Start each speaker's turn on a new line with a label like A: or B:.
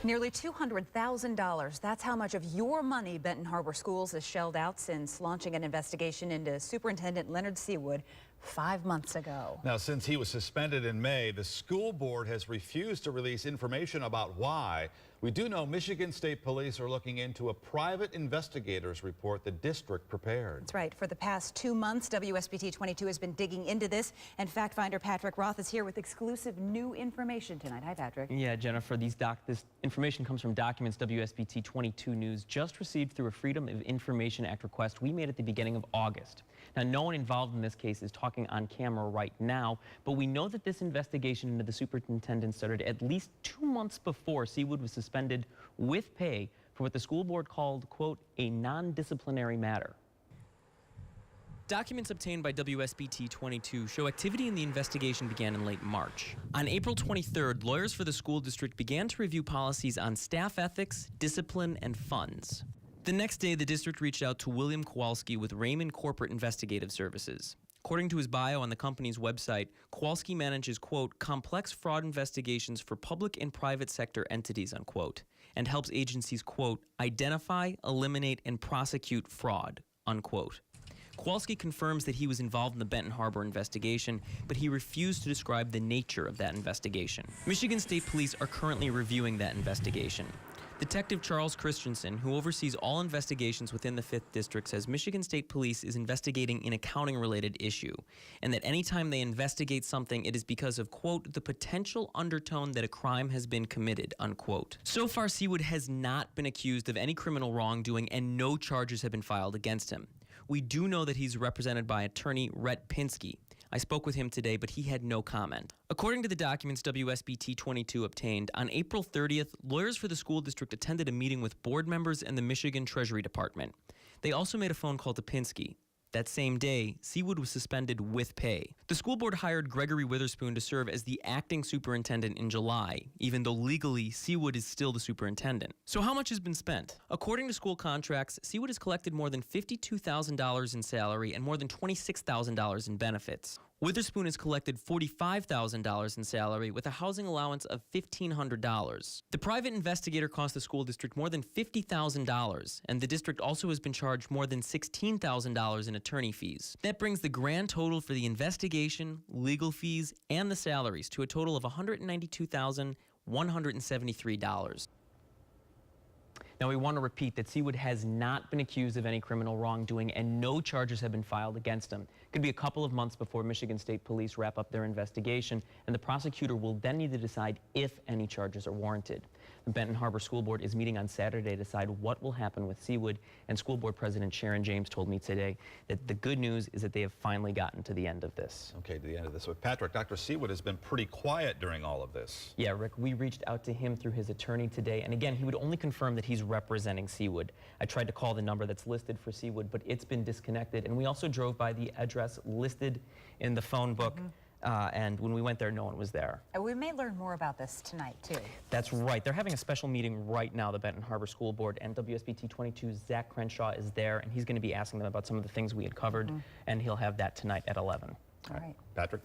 A: Nearly $200,000. That's how much of your money Benton Harbor Schools has shelled out since launching an investigation into Superintendent Leonard Seawood 5 months ago.
B: Now, since he was suspended in May, the school board has refused to release information about why. We do know Michigan State Police are looking into a private investigator's report the district prepared.
A: That's right. For the past 2 months, WSBT 22 has been digging into this, and fact finder Patrick Roth is here with exclusive new information tonight. Hi, Patrick.
C: Yeah, Jennifer, this information comes from documents WSBT 22 News just received through a Freedom of Information Act request we made at the beginning of August. Now, no one involved in this case is talking on camera right now, but we know that this investigation into the superintendent started at least 2 months before Seawood was suspended with pay for what the school board called, quote, a non-disciplinary matter. Documents obtained by WSBT 22 show activity in the investigation began in late March. On April 23rd, lawyers for the school district began to review policies on staff ethics, discipline, and funds. The next day, the district reached out to William Kowalski with Raymond Corporate Investigative Services. According to his bio on the company's website, Kowalski manages, quote, complex fraud investigations for public and private sector entities, unquote, and helps agencies, quote, identify, eliminate, and prosecute fraud, unquote. Kowalski confirms that he was involved in the Benton Harbor investigation, but he refused to describe the nature of that investigation. Michigan State Police are currently reviewing that investigation. Detective Charles Christensen, who oversees all investigations within the 5th District, says Michigan State Police is investigating an accounting-related issue, and that anytime they investigate something, it is because of, quote, the potential undertone that a crime has been committed, unquote. So far, Seawood has not been accused of any criminal wrongdoing, and no charges have been filed against him. We do know that he's represented by attorney Rhett Pinsky. I spoke with him today, but he had no comment. According to the documents WSBT 22 obtained, on April 30th, lawyers for the school district attended a meeting with board members and the Michigan Treasury Department. They also made a phone call to Pinsky. That same day, Seawood was suspended with pay. The school board hired Gregory Witherspoon to serve as the acting superintendent in July, even though legally, Seawood is still the superintendent. So how much has been spent? According to school contracts, Seawood has collected more than $52,000 in salary and more than $26,000 in benefits. Witherspoon has collected $45,000 in salary with a housing allowance of $1,500. The private investigator cost the school district more than $50,000, and the district also has been charged more than $16,000 in attorney fees. That brings the grand total for the investigation, legal fees, and the salaries to a total of $192,173. Now, we want to repeat that Seawood has not been accused of any criminal wrongdoing and no charges have been filed against him. It could be a couple of months before Michigan State Police wrap up their investigation, and the prosecutor will then need to decide if any charges are warranted. The Benton Harbor School Board is meeting on Saturday to decide what will happen with Seawood, and School Board President Sharon James told me today that the good news is that they have finally gotten to the end of this.
B: Okay, to the end of this. So, Patrick, Dr. Seawood has been pretty quiet during all of this.
C: Yeah, Rick, we reached out to him through his attorney today, and again, he would only confirm that he's representing Seawood. I tried to call the number that's listed for Seawood, but it's been disconnected, and we also drove by the address listed in the phone book. And when we went there, no one was there.
A: And we may learn more about this tonight, too.
C: That's right. They're having a special meeting right now, the Benton Harbor School Board, and WSBT 22's Zach Crenshaw is there, and he's going to be asking them about some of the things we had covered, and he'll have that tonight at 11.
A: All right.
B: Patrick,